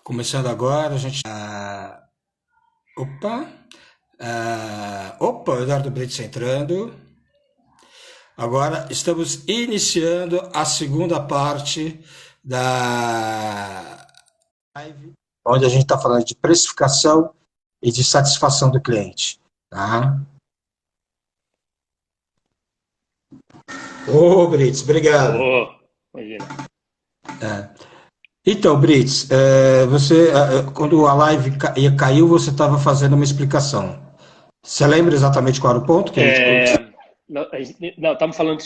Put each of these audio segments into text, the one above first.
Começando agora, a gente. Opa! Opa, o Eduardo Brits entrando. Agora estamos iniciando a segunda parte da live, onde a gente está falando de precificação e de satisfação do cliente. Tá? Ô, Brits, obrigado. Oh, imagina. Então, Brits, você, quando a live caiu, você estava fazendo uma explicação. Você lembra exatamente qual era o ponto que a gente. Não, não, estamos falando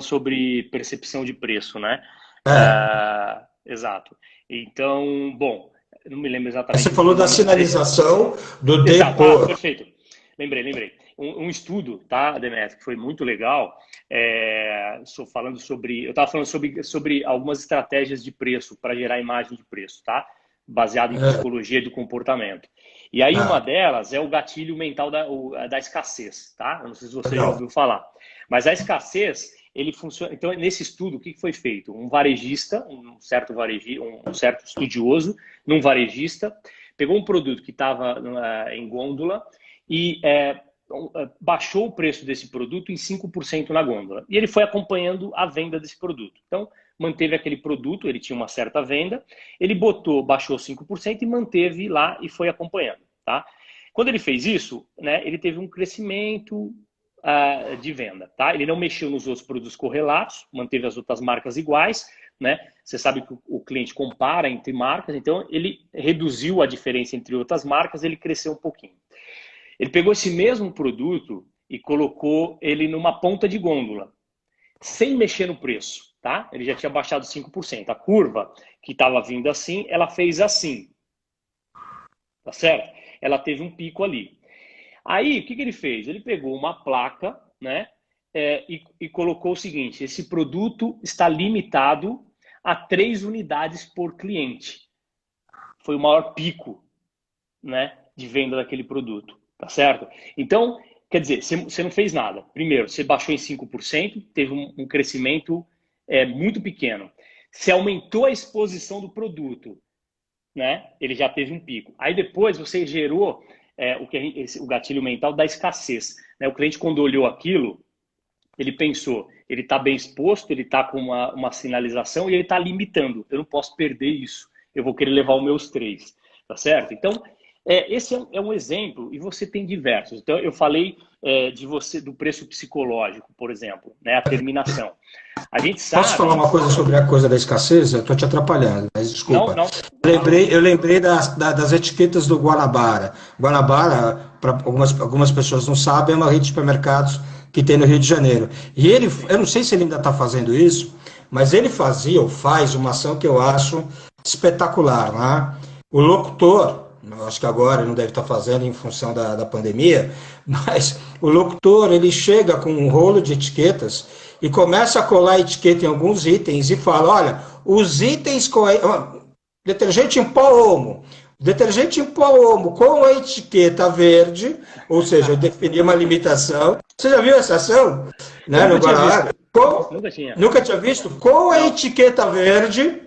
sobre percepção de preço, né? É, Exato. Então, bom, eu não me lembro você exatamente falou da sinalização do exato. depor. Perfeito. Lembrei. Um estudo, tá, Demetrio, que foi muito legal. Eu estava falando sobre algumas estratégias de preço para gerar imagem de preço, tá? Baseado em psicologia do comportamento. E aí uma Ah, delas é o gatilho mental da escassez, tá? Eu não sei se você já legal. ouviu falar. Mas a escassez, ele funciona. Então, nesse estudo, o que foi feito? Um varejista, um certo estudioso, num varejista, pegou um produto que estava em gôndola e baixou o preço desse produto em 5% na gôndola. E ele foi acompanhando a venda desse produto. Então, manteve aquele produto, ele tinha uma certa venda, ele baixou 5% e manteve lá e foi acompanhando. Tá? Quando ele fez isso, né, ele teve um crescimento de venda. Tá? Ele não mexeu nos outros produtos correlatos, manteve as outras marcas iguais. Né? Você sabe que o cliente compara entre marcas, então ele reduziu a diferença entre outras marcas, ele cresceu um pouquinho. Ele pegou esse mesmo produto e colocou ele numa ponta de gôndola, sem mexer no preço, tá? Ele já tinha baixado 5%. A curva que estava vindo assim, ela fez assim, tá certo? Ela teve um pico ali. Aí, o que ele fez? Ele pegou uma placa, né? E colocou o seguinte: esse produto está limitado a 3 unidades por cliente. Foi o maior pico, né, de venda daquele produto, tá certo? Então, quer dizer, você não fez nada. Primeiro, você baixou em 5%, teve um crescimento muito pequeno. Você aumentou a exposição do produto, né? Ele já teve um pico. Aí depois você gerou o gatilho mental da escassez. Né? O cliente, quando olhou aquilo, ele pensou, ele está bem exposto, ele está com uma sinalização e ele está limitando. Eu não posso perder isso. Eu vou querer levar os meus 3, tá certo? Então, esse é um exemplo e você tem diversos. Então, eu falei do preço psicológico, por exemplo, né? A terminação. A gente Posso falar sabe, uma coisa sobre a coisa da escassez? Eu estou te atrapalhando, mas não, desculpa. não, fala. Eu lembrei das etiquetas do Guanabara. Guanabara, para algumas pessoas não sabem, é uma rede de supermercados que tem no Rio de Janeiro. E ele, eu não sei se ele ainda está fazendo isso, mas ele fazia ou faz uma ação que eu acho espetacular, né? O locutor, eu acho que agora ele não deve estar fazendo em função da pandemia, mas o locutor ele chega com um rolo de etiquetas e começa a colar etiqueta em alguns itens e fala: olha, os itens com detergente em pó Omo, detergente em pó Omo com a etiqueta verde, ou seja, eu defini uma limitação. Você já viu essa ação? Eu Né, no nunca tinha Guaraná? visto. Nunca tinha. Nunca tinha visto? Com a Não. etiqueta verde,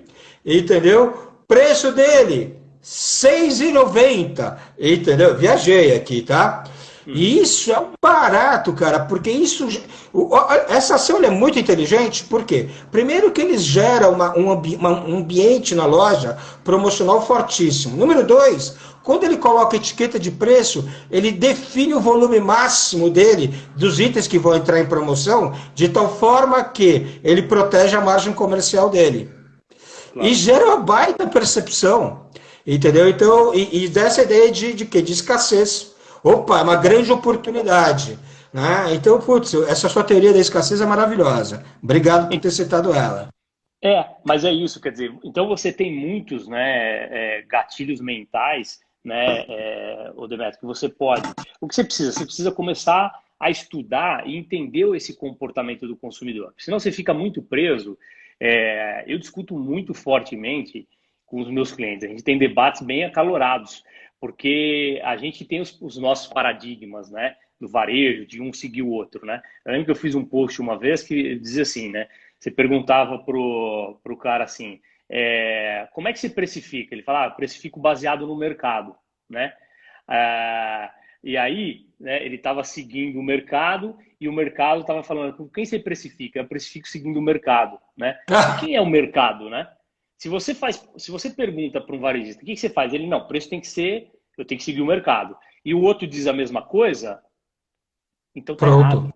entendeu? Preço dele, R$ 6,90, entendeu? Viajei aqui, tá? E Uhum. isso é um barato, cara, porque isso. Essa ação é muito inteligente, por quê? Primeiro que eles geram um ambiente na loja promocional fortíssimo. Número dois, quando ele coloca etiqueta de preço, ele define o volume máximo dele, dos itens que vão entrar em promoção, de tal forma que ele protege a margem comercial dele. E Claro. gera uma baita percepção, entendeu? Então, e dessa ideia de quê? De escassez. Opa, é uma grande oportunidade. Né? Então, putz, essa sua teoria da escassez é maravilhosa. Obrigado por ter citado ela. Mas é isso, quer dizer, então você tem muitos, né, gatilhos mentais, né, o Demetrio, que você pode. O que você precisa? Você precisa começar a estudar e entender esse comportamento do consumidor. Senão você fica muito preso. Eu discuto muito fortemente com os meus clientes. A gente tem debates bem acalorados, porque a gente tem os nossos paradigmas, né, do varejo, de um seguir o outro, né? Eu lembro que eu fiz um post uma vez que dizia assim, né? Você perguntava pro cara assim, como é que se precifica? Ele fala, precifico baseado no mercado, né? E aí, né, ele estava seguindo o mercado e o mercado estava falando, com quem você precifica? Eu precifico seguindo o mercado, né? E Ah, quem é o mercado, né? Se você pergunta para um varejista, o que você faz? Ele, não, o preço tem que ser, eu tenho que seguir o mercado. E o outro diz a mesma coisa, então tá pronto.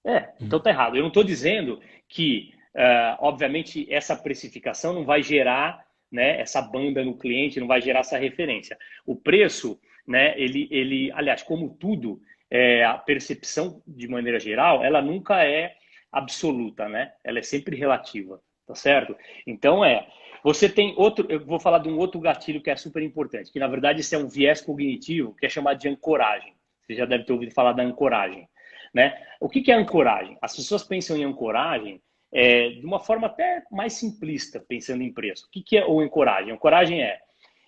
errado. Então tá errado. Eu não estou dizendo que, obviamente, essa precificação não vai gerar, né, essa banda no cliente, não vai gerar essa referência. O preço, né, aliás, como tudo, a percepção, de maneira geral, ela nunca é absoluta, né? Ela é sempre relativa, tá certo? Então, você tem outro, eu vou falar de um outro gatilho que é super importante, que na verdade isso é um viés cognitivo, que é chamado de ancoragem. Você já deve ter ouvido falar da ancoragem, né? O que é ancoragem? As pessoas pensam em ancoragem de uma forma até mais simplista, pensando em preço. O que é o ancoragem? Ancoragem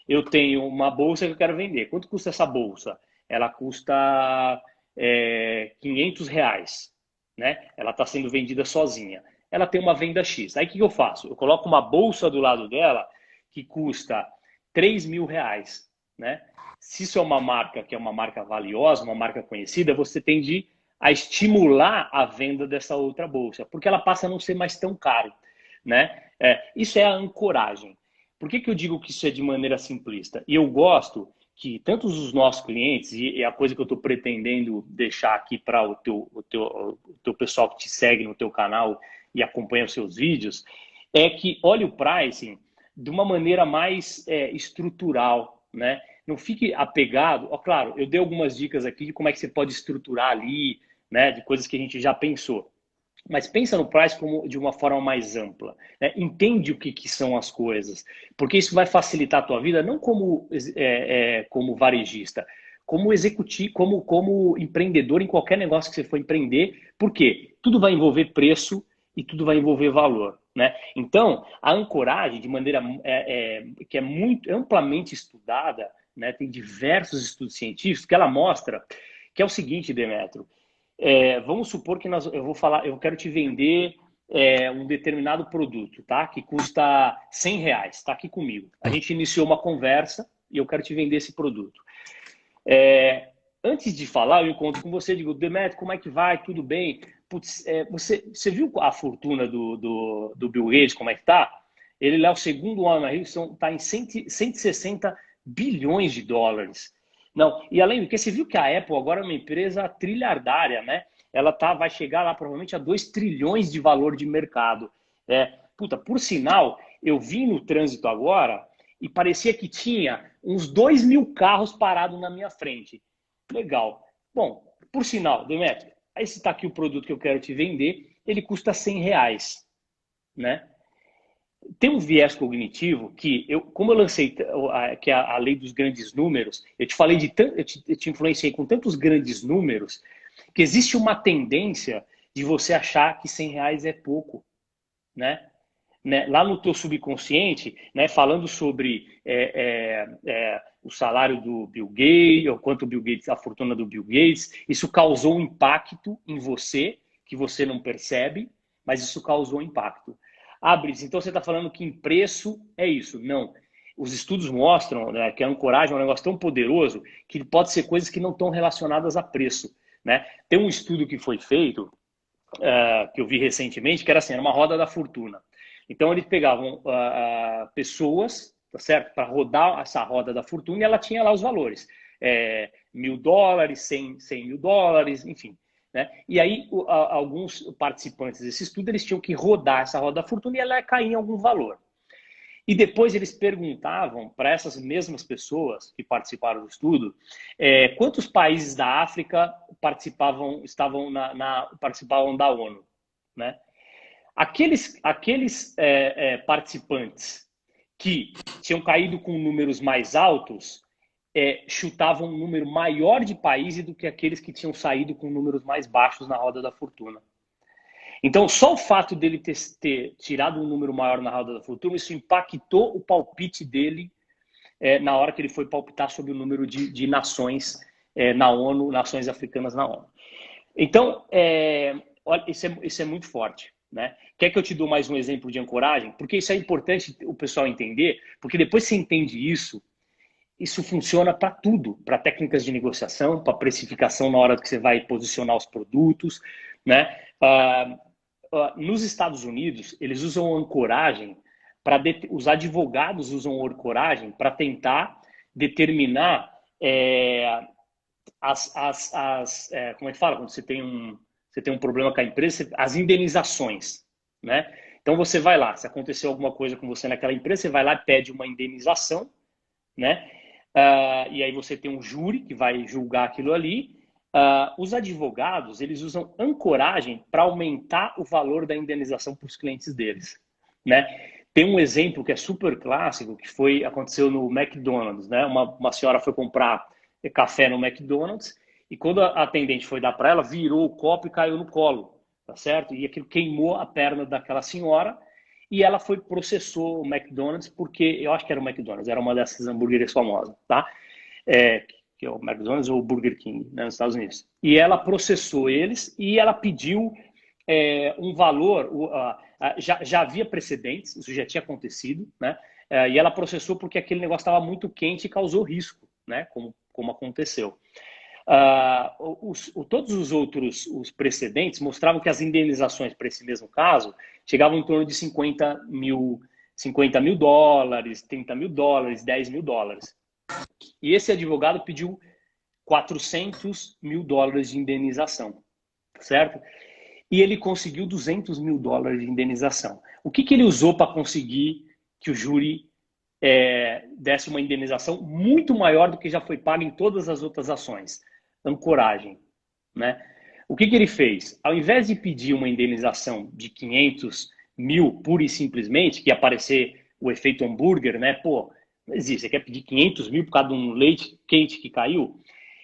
eu tenho uma bolsa que eu quero vender. Quanto custa essa bolsa? Ela custa R$ 500, né? Ela está sendo vendida sozinha. Ela tem uma venda X. Aí o que eu faço? Eu coloco uma bolsa do lado dela que custa R$ 3.000, né? Se isso é uma marca que é uma marca valiosa, uma marca conhecida, você tende a estimular a venda dessa outra bolsa, porque ela passa a não ser mais tão caro, né? Isso é a ancoragem. Por que eu digo que isso é de maneira simplista? E eu gosto que tantos os nossos clientes, e a coisa que eu estou pretendendo deixar aqui para o teu pessoal que te segue no teu canal e acompanha os seus vídeos, é que olhe o pricing de uma maneira mais estrutural, né? Não fique apegado. Claro, eu dei algumas dicas aqui de como é que você pode estruturar ali, né? De coisas que a gente já pensou. Mas pensa no price como de uma forma mais ampla, né? Entende o que são as coisas, porque isso vai facilitar a tua vida, não como varejista, como executivo, como empreendedor em qualquer negócio que você for empreender, porque tudo vai envolver preço e tudo vai envolver valor, né? Então, a ancoragem, de maneira que é muito amplamente estudada, né? Tem diversos estudos científicos que ela mostra que é o seguinte, Demetrio. Vamos supor que eu quero te vender um determinado produto, tá? Que custa R$ 100, está aqui comigo. A gente iniciou uma conversa e eu quero te vender esse produto. Antes de falar, eu encontro com você e digo, Demetrio, como é que vai? Tudo bem? Putz, você viu a fortuna do Bill Gates, como é que tá? Ele lá, o segundo ano na Hilton, está em 160 bilhões de dólares. Não, e além do que, você viu que a Apple agora é uma empresa trilhardária, né? Ela vai chegar lá provavelmente a 2 trilhões de valor de mercado. Por sinal, eu vim no trânsito agora e parecia que tinha uns 2.000 carros parados na minha frente. Legal. Bom, por sinal, Demetrio, esse está aqui o produto que eu quero te vender, ele custa R$ 100, né? Tem um viés cognitivo que, como eu lancei que é a lei dos grandes números, eu te falei eu te influenciei com tantos grandes números, que existe uma tendência de você achar que R$ 100 é pouco, né? Lá no teu subconsciente, né, falando sobre o salário do Bill Gates, ou quanto o Bill Gates, a fortuna do Bill Gates, isso causou um impacto em você, que você não percebe, mas isso causou um impacto. Brice, então você está falando que em preço é isso. Não. Os estudos mostram, né, que a ancoragem é um negócio tão poderoso que pode ser coisas que não estão relacionadas a preço, né? Tem um estudo que foi feito, que eu vi recentemente, que era assim, era uma roda da fortuna. Então eles pegavam pessoas, tá certo, para rodar essa roda da fortuna e ela tinha lá os valores, $1.000, 100 mil dólares, enfim. Né? E aí alguns participantes desse estudo eles tinham que rodar essa roda da fortuna e ela ia cair em algum valor. E depois eles perguntavam para essas mesmas pessoas que participaram do estudo quantos países da África participavam da ONU, né? Aqueles participantes que tinham caído com números mais altos chutavam um número maior de países do que aqueles que tinham saído com números mais baixos na roda da fortuna. Então, só o fato dele ter tirado um número maior na roda da fortuna, isso impactou o palpite dele na hora que ele foi palpitar sobre o número de nações na ONU, nações africanas na ONU. Então, olha, isso é muito forte. né? Quer que eu te dou mais um exemplo de ancoragem? Porque isso é importante o pessoal entender, porque depois que você entende isso, isso funciona para tudo, para técnicas de negociação, para precificação na hora que você vai posicionar os produtos, né? Nos Estados Unidos, eles usam ancoragem para os advogados usam ancoragem para tentar determinar como é que fala quando você tem um problema com a empresa, as indenizações, né? Então você vai lá, se aconteceu alguma coisa com você naquela empresa, você vai lá e pede uma indenização, né? E aí você tem um júri que vai julgar aquilo ali. Os advogados, eles usam ancoragem para aumentar o valor da indenização para os clientes deles, né? Tem um exemplo que é super clássico, que aconteceu no McDonald's, né? Uma senhora foi comprar café no McDonald's e quando a atendente foi dar para ela, virou o copo e caiu no colo, tá certo? E aquilo queimou a perna daquela senhora e ela processou o McDonald's porque, eu acho que era o McDonald's, era uma dessas hambúrgueres famosas, tá? Que é o McDonald's ou o Burger King, né, nos Estados Unidos. E ela processou eles e ela pediu um valor, já havia precedentes, isso já tinha acontecido, né? E ela processou porque aquele negócio estava muito quente e causou risco, né? Como aconteceu. Todos os outros precedentes mostravam que as indenizações para esse mesmo caso chegavam em torno de 50 mil dólares, 30 mil dólares, 10 mil dólares. E esse advogado pediu 400 mil dólares de indenização, certo? E ele conseguiu 200 mil dólares de indenização. O que ele usou para conseguir que o júri desse uma indenização muito maior do que já foi pago em todas as outras ações? Ancoragem, né? O que ele fez? Ao invés de pedir uma indenização de 500 mil pura e simplesmente, que ia aparecer o efeito hambúrguer, né? Pô, não existe, você quer pedir 500 mil por causa de um leite quente que caiu?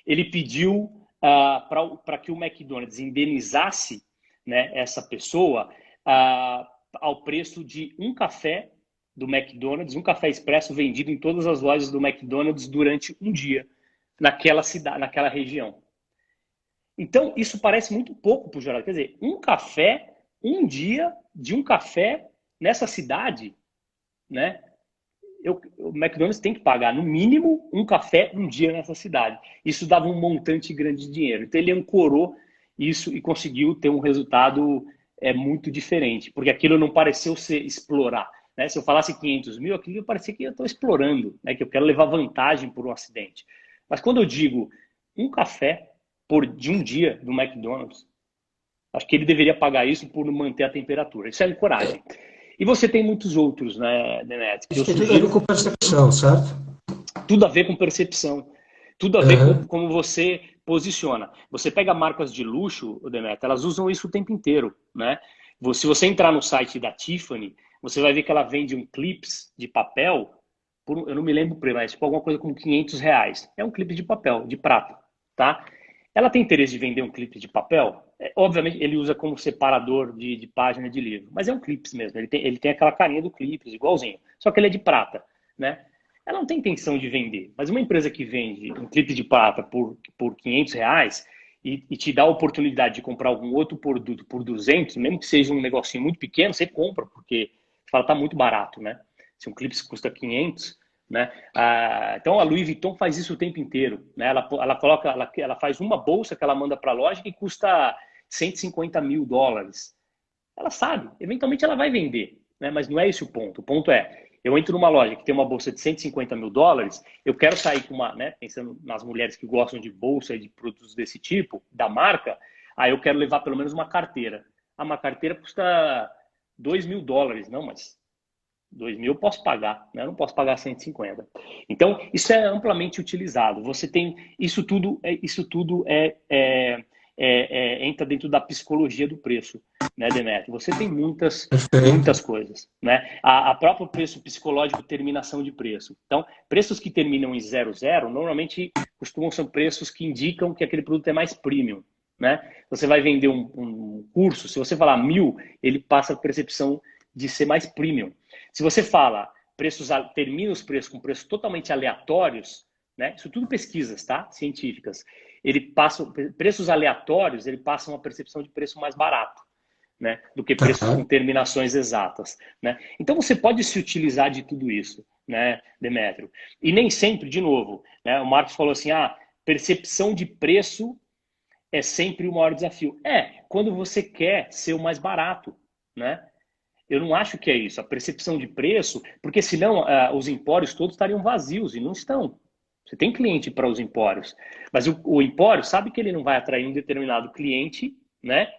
Ele pediu para que o McDonald's indenizasse, né, essa pessoa ao preço de um café do McDonald's, um café expresso vendido em todas as lojas do McDonald's durante um dia naquela cidade, naquela região. Então, isso parece muito pouco para o geral. Quer dizer, um café, um dia de um café nessa cidade, né? O McDonald's tem que pagar, no mínimo, um café um dia nessa cidade. Isso dava um montante grande de dinheiro. Então, ele ancorou isso e conseguiu ter um resultado muito diferente, porque aquilo não pareceu ser explorar, né? Se eu falasse 500 mil, aquilo parecia que eu estou explorando, né? Que eu quero levar vantagem por um acidente. Mas quando eu digo um café de um dia do McDonald's, acho que ele deveria pagar isso por manter a temperatura. Isso é coragem. E você tem muitos outros, né, Demetrio? Isso tem tudo a ver com percepção, certo? Tudo a ver com percepção. Tudo a ver com como você posiciona. Você pega marcas de luxo, Demetrio, elas usam isso o tempo inteiro, né? Se você entrar no site da Tiffany, você vai ver que ela vende um clips de papel, eu não me lembro o preço, mas tipo alguma coisa como R$500. É um clipe de papel, de prata, tá? Ela tem interesse de vender um clipe de papel? Obviamente, ele usa como separador de página de livro, mas é um clips mesmo. Ele tem aquela carinha do clips, igualzinho. Só que ele é de prata, né? Ela não tem intenção de vender, mas uma empresa que vende um clipe de prata por R$500 e te dá a oportunidade de comprar algum outro produto por 200, mesmo que seja um negocinho muito pequeno, você compra, porque você fala, tá muito barato, né? Se um clipe custa 500, né? Então a Louis Vuitton faz isso o tempo inteiro, né? Ela faz uma bolsa que ela manda para a loja que custa 150 mil dólares. Ela sabe, eventualmente ela vai vender, né? Mas não é esse o ponto. O ponto é, eu entro numa loja que tem uma bolsa de 150 mil dólares, eu quero sair com uma, né? Pensando nas mulheres que gostam de bolsa e de produtos desse tipo, da marca, aí eu quero levar pelo menos uma carteira. Uma carteira custa 2 mil dólares, não, mas 2 mil eu posso pagar, né? Eu não posso pagar 150. Então, isso é amplamente utilizado. Você tem isso tudo entra dentro da psicologia do preço, né, Demetrio? Você tem muitas coisas, né? A próprio preço psicológico, terminação de preço. Então, preços que terminam em 00 normalmente costumam ser preços que indicam que aquele produto é mais premium, né? Você vai vender um curso, se você falar 1000, ele passa a percepção de ser mais premium. Se você fala termina os preços com preços totalmente aleatórios, né? Isso tudo pesquisas, tá? Científicas. Preços aleatórios, ele passa uma percepção de preço mais barato, né, do que preços com terminações exatas, né? Então você pode se utilizar de tudo isso, né, Demétrio? E nem sempre, de novo, né, o Marcos falou assim, percepção de preço é sempre o maior desafio. Quando você quer ser o mais barato, né? Eu não acho que é isso, a percepção de preço, porque senão os empórios todos estariam vazios e não estão. Você tem cliente para os empórios, mas o empório sabe que ele não vai atrair um determinado cliente, né?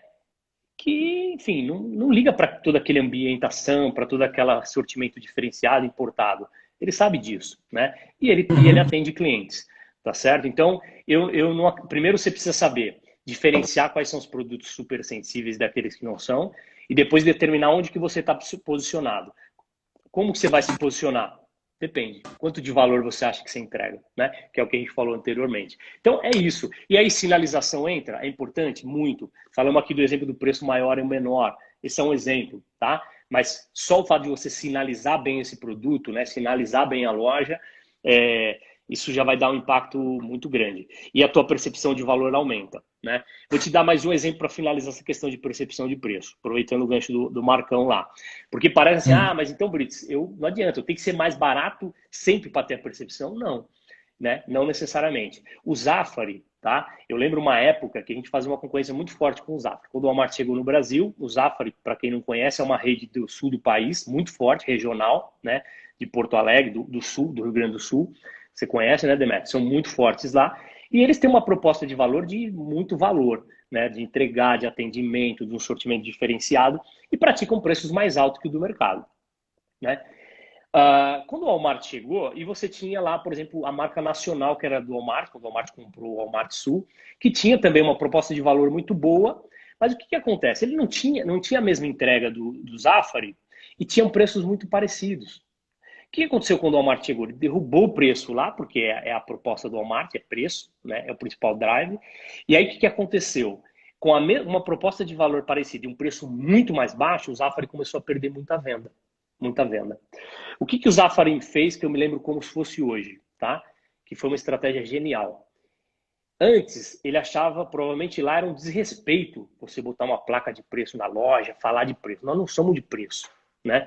Que, enfim, não liga para toda aquela ambientação, para todo aquele sortimento diferenciado, importado. Ele sabe disso, né? E ele atende clientes, tá certo? Então, eu não, primeiro você precisa saber diferenciar quais são os produtos super sensíveis daqueles que não são, e depois determinar onde que você está posicionado. Como que você vai se posicionar? Depende. Quanto de valor você acha que você entrega, né? Que é o que a gente falou anteriormente. Então, é isso. E aí, sinalização entra? É importante? Muito. Falamos aqui do exemplo do preço maior e menor. Esse é um exemplo, tá? Mas só o fato de você sinalizar bem esse produto, né? Sinalizar bem a loja, isso já vai dar um impacto muito grande. E a tua percepção de valor aumenta, né? Vou te dar mais um exemplo para finalizar essa questão de percepção de preço, aproveitando o gancho do Marcão lá. Porque parece assim, mas então, Brits, não adianta, eu tenho que ser mais barato sempre para ter a percepção? Não, né? Não necessariamente. O Zafari, tá? Eu lembro uma época que a gente fazia uma concorrência muito forte com o Zafari. Quando o Walmart chegou no Brasil, o Zafari, para quem não conhece, é uma rede do sul do país, muito forte, regional, né? De Porto Alegre, do sul, do Rio Grande do Sul. Você conhece, né, Demetrio? São muito fortes lá. E eles têm uma proposta de valor de muito valor, né? De entregar, de atendimento, de um sortimento diferenciado e praticam preços mais altos que o do mercado, né? Quando o Walmart chegou, e você tinha lá, por exemplo, a marca nacional que era do Walmart, quando o Walmart comprou o Walmart Sul, que tinha também uma proposta de valor muito boa, mas o que acontece? Ele não tinha a mesma entrega do Zafari e tinham preços muito parecidos. O que aconteceu quando o Walmart chegou? Ele derrubou o preço lá, porque é a proposta do Walmart, é preço, né? É o principal drive. E aí o que aconteceu? Com uma proposta de valor parecida e um preço muito mais baixo, o Zafari começou a perder muita venda. Muita venda. O que o Zafari fez, que eu me lembro como se fosse hoje, tá? Que foi uma estratégia genial. Antes, ele achava, provavelmente lá era um desrespeito você botar uma placa de preço na loja, falar de preço. Nós não somos de preço, né?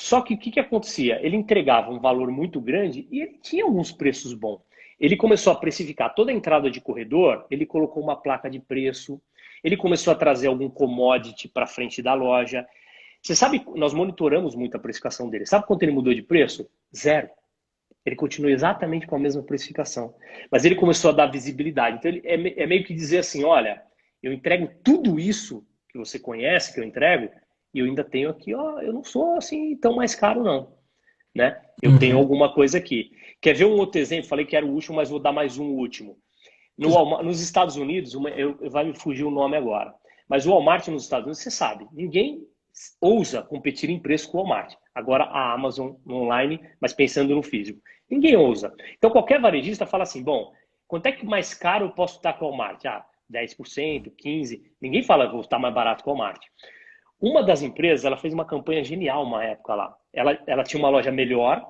Só que o que acontecia? Ele entregava um valor muito grande e ele tinha alguns preços bons. Ele começou a precificar toda a entrada de corredor, ele colocou uma placa de preço, ele começou a trazer algum commodity para frente da loja. Você sabe, nós monitoramos muito a precificação dele. Sabe quanto ele mudou de preço? Zero. Ele continua exatamente com a mesma precificação. Mas ele começou a dar visibilidade. Então, ele é meio que dizer assim, olha, eu entrego tudo isso que você conhece, que eu entrego, e eu ainda tenho aqui, eu não sou assim tão mais caro não, né? Eu tenho alguma coisa aqui. Quer ver um outro exemplo? Falei que era o último, mas vou dar mais um último. Nos Estados Unidos, vai me fugir o nome agora, mas o Walmart nos Estados Unidos, você sabe, ninguém ousa competir em preço com o Walmart. Agora a Amazon online, mas pensando no físico. Ninguém ousa. Então qualquer varejista fala assim, bom, quanto é que mais caro eu posso estar com o Walmart? 10%, 15%. Ninguém fala, vou estar mais barato com o Walmart. Uma das empresas, ela fez uma campanha genial uma época lá. Ela tinha uma loja melhor,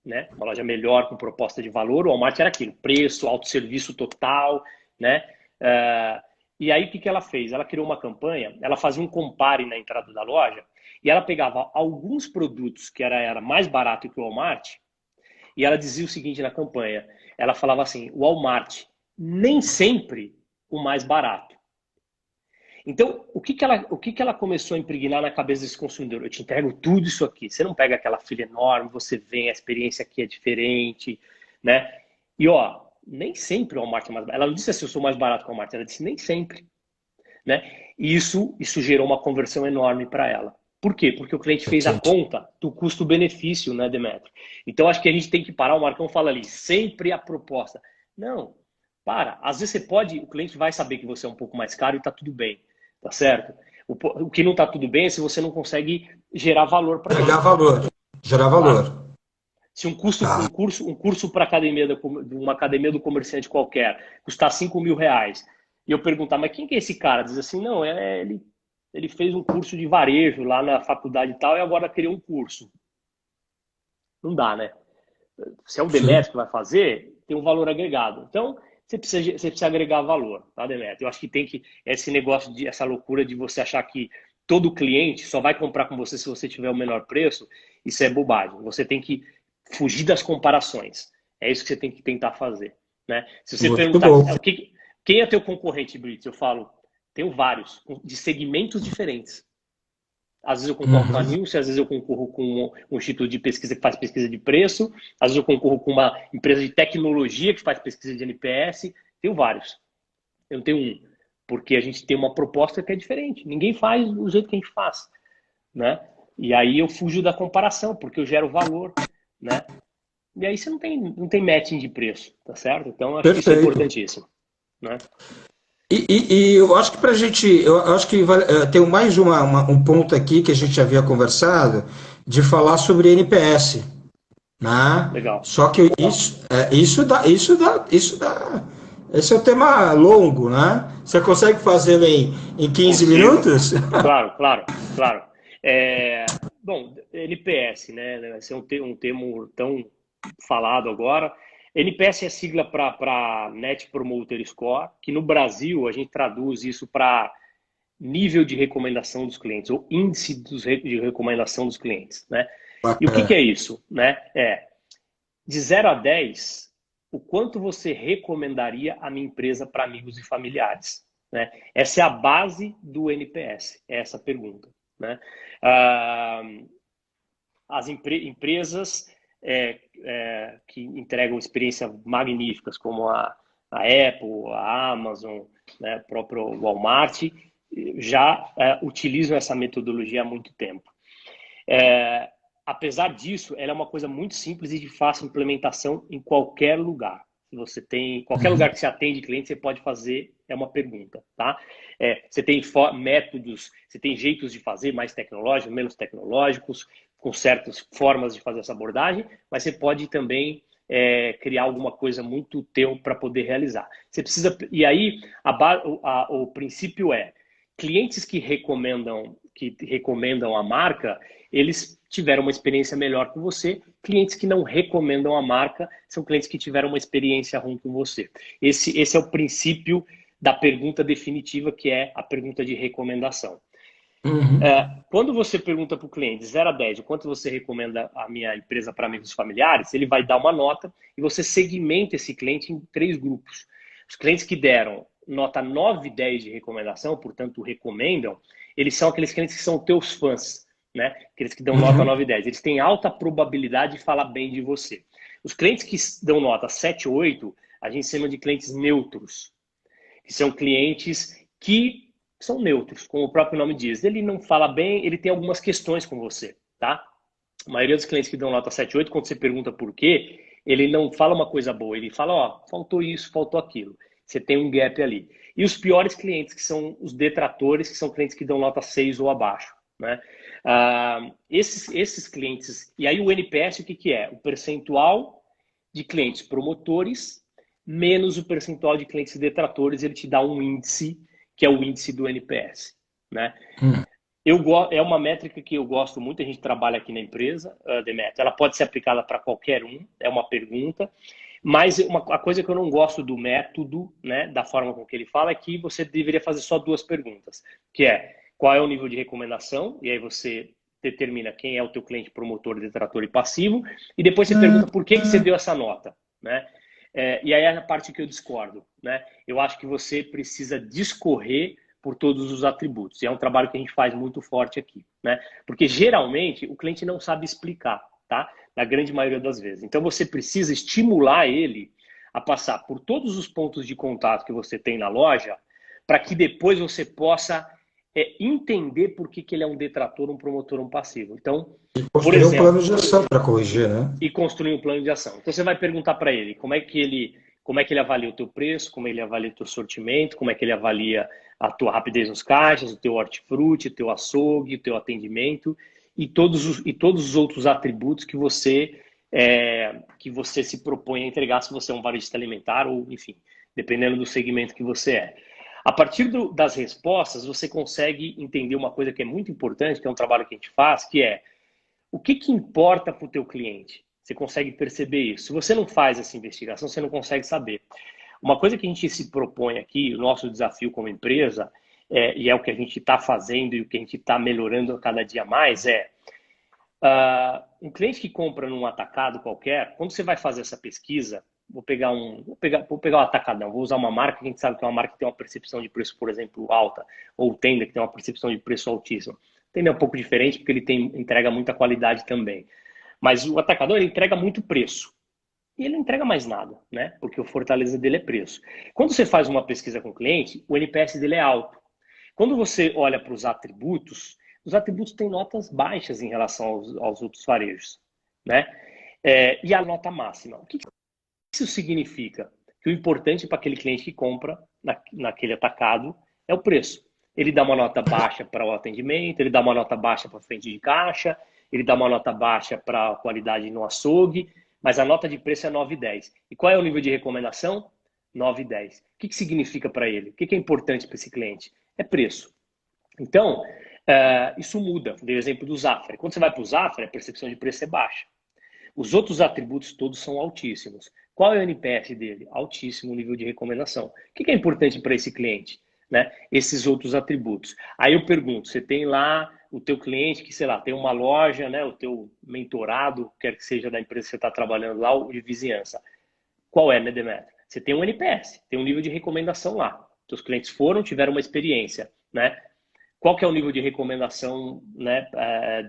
né? Uma loja melhor com proposta de valor. O Walmart era aquilo, preço, autosserviço total, né? E aí o que ela fez? Ela criou uma campanha, ela fazia um compare na entrada da loja e ela pegava alguns produtos que era mais barato que o Walmart e ela dizia o seguinte na campanha. Ela falava assim, o Walmart nem sempre o mais barato. Então, o que ela começou a impregnar na cabeça desse consumidor? Eu te entrego tudo isso aqui. Você não pega aquela fila enorme, você vem, a experiência aqui é diferente, né? E, nem sempre o Walmart é mais barato. Ela não disse assim, eu sou mais barato que o Walmart. Ela disse, nem sempre, né? E isso gerou uma conversão enorme para ela. Por quê? Porque o cliente fez a conta do custo-benefício, né, Demetrio? Então, acho que a gente tem que parar. O Marcão fala ali, sempre a proposta. Não, para. Às vezes o cliente vai saber que você é um pouco mais caro e está tudo bem. Tá certo? O que não está tudo bem é se você não consegue gerar valor para ele. Gerar valor. Se um curso para uma academia do comerciante qualquer custar R$ 5.000 e eu perguntar, mas quem que é esse cara? Diz assim, não, ele fez um curso de varejo lá na faculdade e tal e agora criou um curso. Não dá, né? Se é o Demetrio que vai fazer, tem um valor agregado. Então, você precisa agregar valor, tá, Demetrio? Eu acho que tem que, esse negócio, essa loucura de você achar que todo cliente só vai comprar com você se você tiver o menor preço, isso é bobagem. Você tem que fugir das comparações. É isso que você tem que tentar fazer, né? Se você Muito perguntar, bom. quem é teu concorrente, Brits? Eu falo, tenho vários, de segmentos diferentes. Às vezes eu concorro com a Uhum. Nilce, às vezes eu concorro com um instituto de pesquisa que faz pesquisa de preço, às vezes eu concorro com uma empresa de tecnologia que faz pesquisa de NPS. Tenho vários. Eu não tenho um. Porque a gente tem uma proposta que é diferente. Ninguém faz do jeito que a gente faz, né? E aí eu fujo da comparação, porque eu gero valor, né? E aí você não tem matching de preço, tá certo? Então eu acho que isso é Perfeito. importantíssimo, né? E eu acho que para a gente, eu acho que tem mais um ponto aqui que a gente havia conversado de falar sobre NPS, né? Legal. Só que esse é um tema longo, né? Você consegue fazê-lo em 15 Consigo. minutos? Claro, claro, claro. Bom, NPS, né? Esse é um termo tão falado agora. NPS é sigla para Net Promoter Score, que no Brasil a gente traduz isso para nível de recomendação dos clientes, ou índice de recomendação dos clientes, né? E o que Bacana. é isso, né? De 0 a 10, o quanto você recomendaria a minha empresa para amigos e familiares, né? Essa é a base do NPS, é essa pergunta, né? Ah, as empresas que entregam experiências magníficas, como a Apple, a Amazon, né, o próprio Walmart, já utilizam essa metodologia há muito tempo. Apesar disso, ela é uma coisa muito simples e de fácil implementação em qualquer lugar. Se você tem qualquer lugar que você atende cliente, você pode fazer uma pergunta, tá? Você tem métodos, você tem jeitos de fazer mais tecnológicos, menos tecnológicos, com certas formas de fazer essa abordagem, mas você pode também criar alguma coisa muito teu para poder realizar. Você precisa, e aí o princípio é clientes que recomendam a marca, eles tiveram uma experiência melhor com você. Clientes que não recomendam a marca são clientes que tiveram uma experiência ruim com você. Esse é o princípio da pergunta definitiva, que é a pergunta de recomendação. Uhum. Quando você pergunta para o cliente de 0 a 10 o quanto você recomenda a minha empresa para amigos e familiares, ele vai dar uma nota e você segmenta esse cliente em 3 grupos. Os clientes que deram nota 9 e 10 de recomendação, portanto recomendam, eles são aqueles clientes que são teus fãs, né? Aqueles que dão nota Uhum. 9 e 10. Eles têm alta probabilidade de falar bem de você. Os clientes que dão nota 7 ou 8, a gente chama de clientes neutros, que são clientes que são neutros, como o próprio nome diz. Ele não fala bem, ele tem algumas questões com você, tá? A maioria dos clientes que dão nota 7, 8, quando você pergunta por quê, ele não fala uma coisa boa, ele fala, ó, faltou isso, faltou aquilo. Você tem um gap ali. E os piores clientes, que são os detratores, que são clientes que dão nota 6 ou abaixo, né? Esses clientes, e aí o NPS, o que é? O percentual de clientes promotores menos o percentual de clientes detratores, ele te dá um índice, que é o índice do NPS, né? Uhum. É uma métrica que eu gosto muito, a gente trabalha aqui na empresa, Demetrio. Ela pode ser aplicada para qualquer um, é uma pergunta, mas a coisa que eu não gosto do método, né, da forma com que ele fala, é que você deveria fazer só 2 perguntas, que é qual é o nível de recomendação, e aí você determina quem é o teu cliente promotor, detrator e passivo, e depois você pergunta por que você deu essa nota, né? E aí é a parte que eu discordo, né? Eu acho que você precisa discorrer por todos os atributos. E é um trabalho que a gente faz muito forte aqui, né? Porque geralmente o cliente não sabe explicar, tá? Na grande maioria das vezes. Então você precisa estimular ele a passar por todos os pontos de contato que você tem na loja, para que depois você possa entender por que ele é um detrator, um promotor, um passivo. Então, por Construir um exemplo, plano de ação para corrigir, né? e construir um plano de ação. Então você vai perguntar para ele como é que ele avalia o teu preço, como ele avalia o teu sortimento, como é que ele avalia a tua rapidez nos caixas, o teu hortifruti, o teu açougue, o teu atendimento e todos os outros atributos que você se propõe a entregar, se você é um varejista alimentar ou, enfim, dependendo do segmento que você é. A partir das respostas, você consegue entender uma coisa que é muito importante, que é um trabalho que a gente faz, que é o que importa para o teu cliente? Você consegue perceber isso. Se você não faz essa investigação, você não consegue saber. Uma coisa que a gente se propõe aqui, o nosso desafio como empresa, e é o que a gente está fazendo e o que a gente está melhorando a cada dia mais, um cliente que compra num atacado qualquer, quando você vai fazer essa pesquisa, vou pegar o atacadão, vou usar uma marca que a gente sabe que é uma marca que tem uma percepção de preço, por exemplo, alta, ou Tenda que tem uma percepção de preço altíssima. Tenda é um pouco diferente porque ele entrega muita qualidade também. Mas o atacadão, ele entrega muito preço. E ele não entrega mais nada, né? Porque o fortaleza dele é preço. Quando você faz uma pesquisa com o cliente, o NPS dele é alto. Quando você olha para os atributos têm notas baixas em relação aos outros varejos, né? E a nota máxima. O que isso significa? Que o importante para aquele cliente que compra naquele atacado é o preço. Ele dá uma nota baixa para o atendimento, ele dá uma nota baixa para a frente de caixa, ele dá uma nota baixa para a qualidade no açougue, mas a nota de preço é 9,10. E qual é o nível de recomendação? 9,10. O que significa para ele? O que é importante para esse cliente? É preço. Então, isso muda. Dei o exemplo do Zafra. Quando você vai para o Zafra, a percepção de preço é baixa. Os outros atributos todos são altíssimos. Qual é o NPS dele? Altíssimo nível de recomendação. O que é importante para esse cliente? Né? Esses outros atributos. Aí eu pergunto, você tem lá o teu cliente que, sei lá, tem uma loja, né, o teu mentorado, quer que seja da empresa que você está trabalhando lá, ou de vizinhança. Qual é, né, Demetrio? Você tem um NPS, tem um nível de recomendação lá. Seus clientes foram, tiveram uma experiência, né? Qual que é o nível de recomendação, né,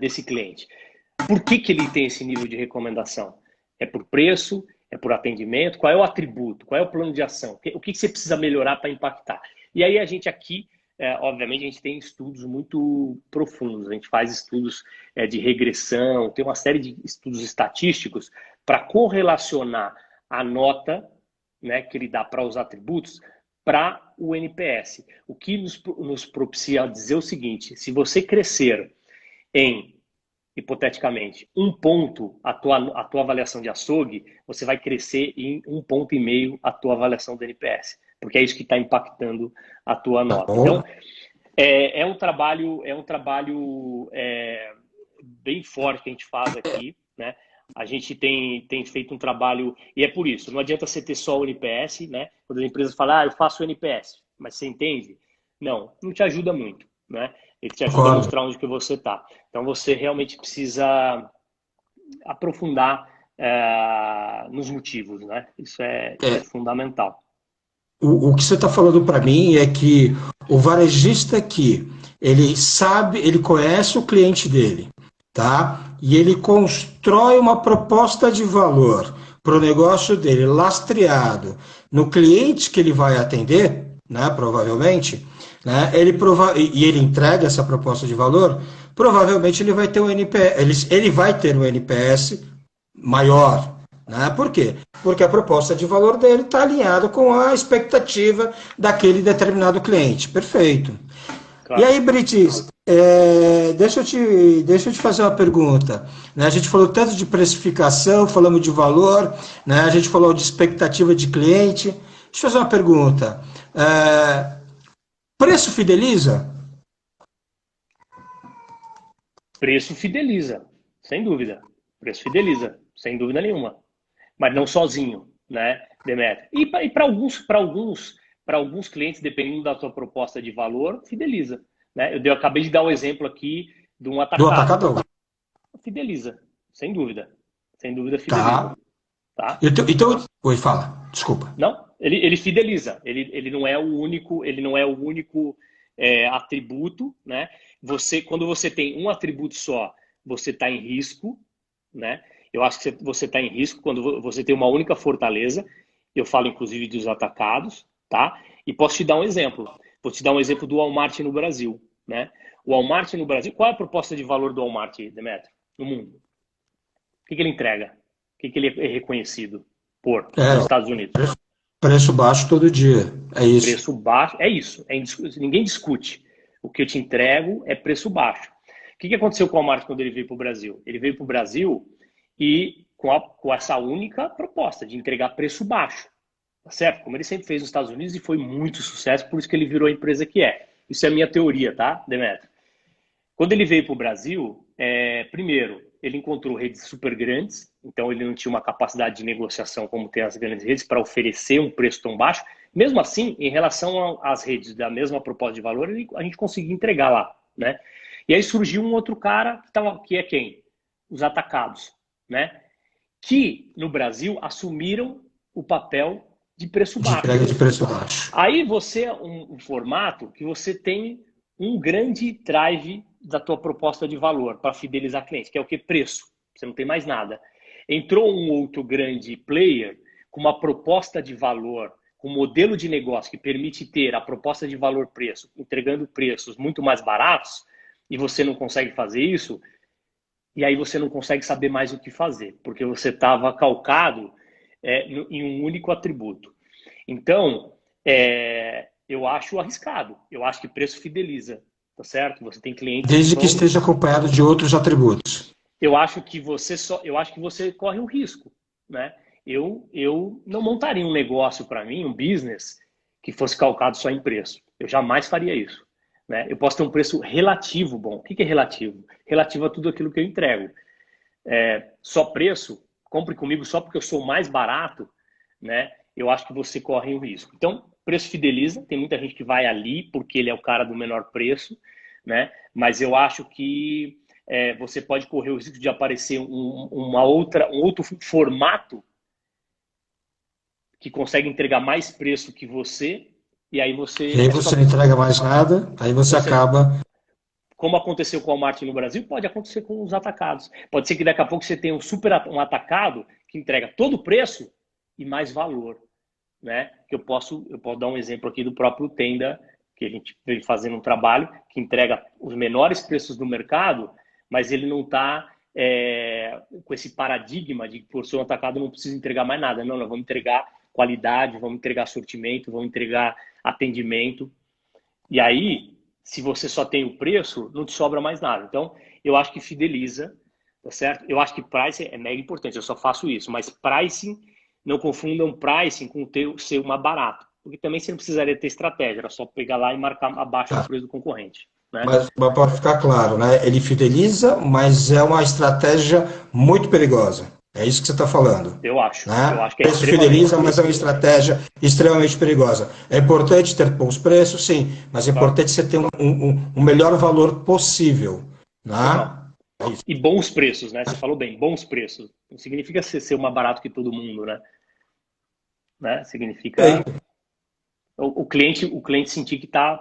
desse cliente? Por que ele tem esse nível de recomendação? É por preço? É por atendimento? Qual é o atributo? Qual é o plano de ação? O que você precisa melhorar para impactar? E aí a gente aqui, obviamente, a gente tem estudos muito profundos. A gente faz estudos de regressão, tem uma série de estudos estatísticos para correlacionar a nota, né, que ele dá para os atributos para o NPS. O que nos propicia dizer o seguinte: se você crescer em, hipoteticamente, 1 ponto a tua avaliação de açougue, você vai crescer em 1,5 ponto a tua avaliação do NPS, porque é isso que está impactando a tua nota. Então, é um trabalho bem forte que a gente faz aqui, né? A gente tem feito um trabalho, e é por isso, não adianta você ter só o NPS, né? Quando as empresas falam, eu faço o NPS, mas você entende? Não te ajuda muito, né? Ele te ajuda a mostrar onde que você está. Então, você realmente precisa aprofundar nos motivos, né? Isso é fundamental. O que você está falando para mim é que o varejista aqui, ele sabe, ele conhece o cliente dele, tá? E ele constrói uma proposta de valor para o negócio dele, lastreado no cliente que ele vai atender, né? Provavelmente, né? E ele entrega essa proposta de valor, provavelmente ele vai ter um NPS, ele vai ter um NPS maior. Né? Por quê? Porque a proposta de valor dele está alinhada com a expectativa daquele determinado cliente. Perfeito. Claro. E aí, Brites, deixa eu te fazer uma pergunta. Né? A gente falou tanto de precificação, falamos de valor, né? A gente falou de expectativa de cliente. Deixa eu fazer uma pergunta. Preço fideliza? Preço fideliza, sem dúvida. Preço fideliza, sem dúvida nenhuma. Mas não sozinho, né, Demetrio? E para alguns clientes, dependendo da sua proposta de valor, fideliza. Né? Eu acabei de dar um exemplo aqui de um atacado. Do atacadão. Fideliza, sem dúvida. Sem dúvida fideliza. Tá? Então, oi, fala, desculpa. Não, ele fideliza. Ele não é o único, atributo, né? Quando você tem um atributo só, você está em risco, né? Eu acho que você está em risco quando você tem uma única fortaleza. Eu falo, inclusive, dos atacados, tá? E posso te dar um exemplo. Vou te dar um exemplo do Walmart no Brasil, né? O Walmart no Brasil, qual é a proposta de valor do Walmart, Demetrio, no mundo? O que ele entrega? O que ele é reconhecido por nos Estados Unidos? Preço baixo todo dia, é isso. Preço baixo, é isso. Ninguém discute. O que eu te entrego é preço baixo. O que aconteceu com o Walmart quando ele veio para o Brasil? Ele veio para o Brasil e com essa única proposta de entregar preço baixo, tá certo? Como ele sempre fez nos Estados Unidos e foi muito sucesso, por isso que ele virou a empresa que é. Isso é a minha teoria, tá, Demetrio? Quando ele veio para o Brasil, primeiro, ele encontrou redes super grandes, então ele não tinha uma capacidade de negociação como tem as grandes redes para oferecer um preço tão baixo. Mesmo assim, em relação às redes da mesma proposta de valor, a gente conseguia entregar lá, né? E aí surgiu um outro cara que é quem? Os atacados, né? Que no Brasil assumiram o papel de preço De baixo. entrega de preço baixo. Aí você é um formato que você tem um grande drive da tua proposta de valor para fidelizar clientes, que é o que? Preço. Você não tem mais nada. Entrou um outro grande player com uma proposta de valor, com um modelo de negócio que permite ter a proposta de valor-preço, entregando preços muito mais baratos, e você não consegue fazer isso, e aí você não consegue saber mais o que fazer, porque você estava calcado em um único atributo. Então, eu acho arriscado. Eu acho que preço fideliza, tá certo? Você tem clientes Desde que esteja acompanhado de outros atributos. Eu acho que você corre um risco, né? Eu não montaria um negócio para mim, um business que fosse calcado só em preço. Eu jamais faria isso, né? Eu posso ter um preço relativo bom. O que é relativo? Relativo a tudo aquilo que eu entrego. Só preço, compre comigo só porque eu sou mais barato, né? Eu acho que você corre um risco. Então, preço fideliza. Tem muita gente que vai ali porque ele é o cara do menor preço, né? Mas eu acho que você pode correr o risco de aparecer um outro formato que consegue entregar mais preço que você, e aí você... E aí você não entrega mais nada, aí você acaba... Como aconteceu com o Walmart no Brasil, pode acontecer com os atacados. Pode ser que daqui a pouco você tenha um atacado que entrega todo o preço e mais valor, né? Que eu posso dar um exemplo aqui do próprio Tenda, que a gente vem fazendo um trabalho que entrega os menores preços do mercado, mas ele não está com esse paradigma de que por ser um atacado não precisa entregar mais nada. Não, nós vamos entregar qualidade, vamos entregar sortimento, vamos entregar atendimento. E aí, se você só tem o preço, não te sobra mais nada. Então, eu acho que fideliza, tá certo? Eu acho que pricing é mega importante, eu só faço isso. Mas pricing, não confundam pricing com ser uma barato. Porque também você não precisaria ter estratégia, era só pegar lá e marcar abaixo do preço do concorrente. Né? Mas para ficar claro, né? Ele fideliza, mas é uma estratégia muito perigosa. É isso que você está falando. Eu acho. Né? Eu acho que Preço fideliza, mas é uma estratégia extremamente perigosa. É importante ter bons preços, sim, mas é importante você ter um melhor valor possível. Né? E bons preços, né? Você falou bem, bons preços. Não significa ser mais barato que todo mundo, né? Significa o cliente sentir que tá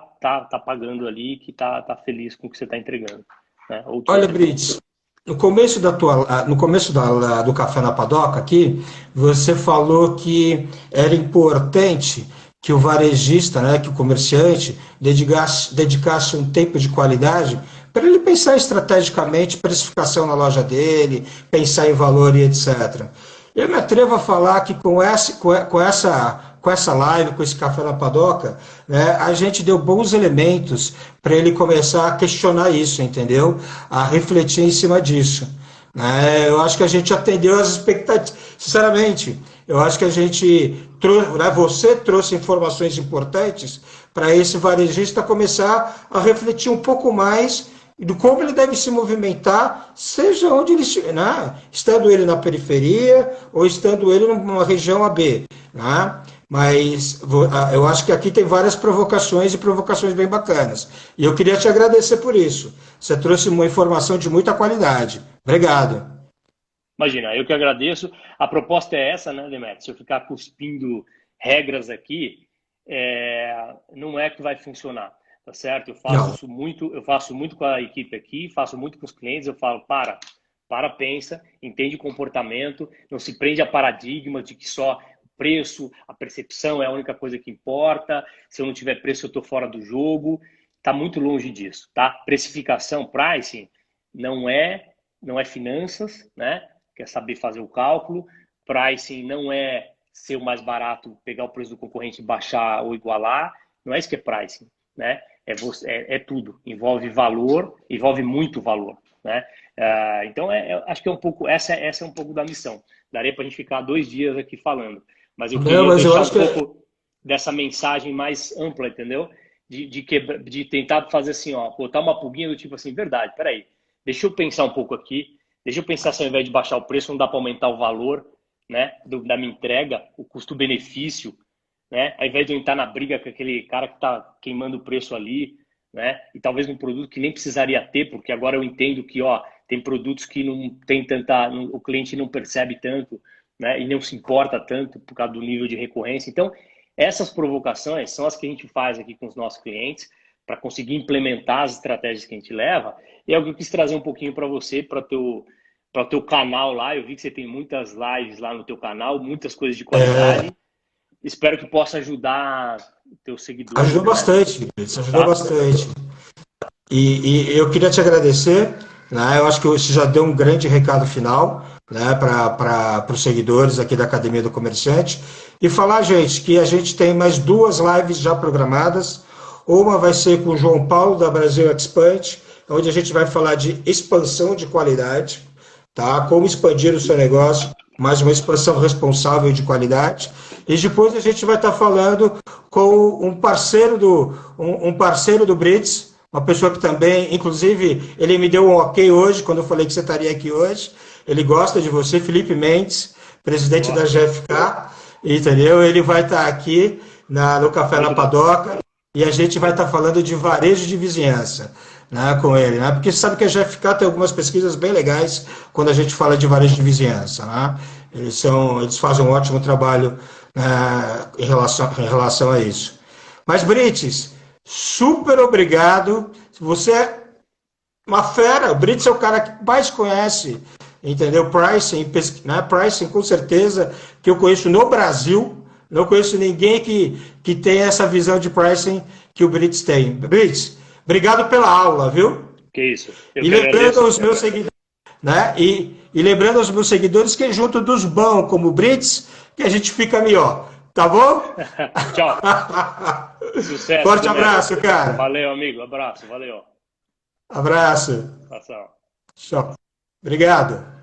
pagando ali, que tá feliz com o que você está entregando. Né? Olha, Brits, no começo do Café na Padoca aqui, você falou que era importante que o varejista, né, que o comerciante dedicasse um tempo de qualidade para ele pensar estrategicamente precificação na loja dele, pensar em valor e etc. Eu me atrevo a falar que com essa live, com esse Café na Padoca, né, a gente deu bons elementos para ele começar a questionar isso, entendeu? A refletir em cima disso. Né? Eu acho que a gente atendeu as expectativas. Sinceramente, eu acho que a gente você trouxe informações importantes para esse varejista começar a refletir um pouco mais do como ele deve se movimentar, seja onde ele estiver, né? Estando ele na periferia ou estando ele numa região AB. Né? Mas eu acho que aqui tem várias provocações e provocações bem bacanas. E eu queria te agradecer por isso. Você trouxe uma informação de muita qualidade. Obrigado. Imagina, eu que agradeço. A proposta é essa, né, Demetrio? Se eu ficar cuspindo regras aqui, não é que vai funcionar, tá certo? Eu faço muito com a equipe aqui, faço muito com os clientes, eu falo, pensa, entende o comportamento, não se prende a paradigma de que só preço, a percepção é a única coisa que importa, se eu não tiver preço eu estou fora do jogo, está muito longe disso, tá? Precificação, pricing, não é finanças, né? Quer saber fazer o cálculo, pricing não é ser o mais barato, pegar o preço do concorrente, baixar ou igualar, não é isso que é pricing, né? É tudo, envolve valor, envolve muito valor, né? Então, acho que é um pouco, essa é um pouco da missão. Daria para a gente ficar 2 dias aqui falando, mas eu queria deixar um pouco dessa mensagem mais ampla, entendeu? de tentar fazer assim, ó, botar uma pulguinha do tipo assim, verdade, peraí, deixa eu pensar um pouco aqui, deixa eu pensar se ao invés de baixar o preço, não dá para aumentar o valor, né, da minha entrega, o custo-benefício, né, ao invés de eu entrar na briga com aquele cara que está queimando o preço ali, né, e talvez um produto que nem precisaria ter, porque agora eu entendo que, ó, tem produtos que não tem tanta, o cliente não percebe tanto, né, e não se importa tanto por causa do nível de recorrência. Então, essas provocações são as que a gente faz aqui com os nossos clientes para conseguir implementar as estratégias que a gente leva. E é o que eu quis trazer um pouquinho para você, para o teu canal lá. Eu vi que você tem muitas lives lá no teu canal, muitas coisas de qualidade. Espero que possa ajudar teus seguidores. Ajudou bastante, isso ajudou bastante. E eu queria te agradecer, né? Eu acho que você já deu um grande recado final, né, para os seguidores aqui da Academia do Comerciante. E falar, gente, que a gente tem mais 2 lives já programadas. Uma vai ser com o João Paulo, da Brasil Expand, onde a gente vai falar de expansão de qualidade, tá? Como expandir o seu negócio, mais uma expansão responsável de qualidade. E depois a gente vai estar falando com um parceiro do Brits, uma pessoa que também, inclusive, ele me deu um ok hoje, quando eu falei que você estaria aqui hoje. Ele gosta de você, Felipe Mendes, presidente da GFK, entendeu? Ele vai estar aqui no Café na Padoca e a gente vai estar falando de varejo de vizinhança, né, com ele, né? Porque você sabe que a GFK tem algumas pesquisas bem legais quando a gente fala de varejo de vizinhança, né? Eles fazem um ótimo trabalho, em relação a isso. Mas, Brites, super obrigado. Você é uma fera. O Brits é o cara que mais conhece, entendeu? Pricing, né? Pricing, com certeza, que eu conheço no Brasil. Não conheço ninguém que tem essa visão de pricing que o Brits tem. Brits, obrigado pela aula, viu? Que isso. E lembrando aos meus seguidores, né? E lembrando aos meus seguidores que junto dos bons como o Brits, que a gente fica melhor. Tá bom? Tchau. Sucesso. Forte abraço, cara. Valeu, amigo. Abraço. Valeu. Abraço. Tchau. Tchau. Obrigado.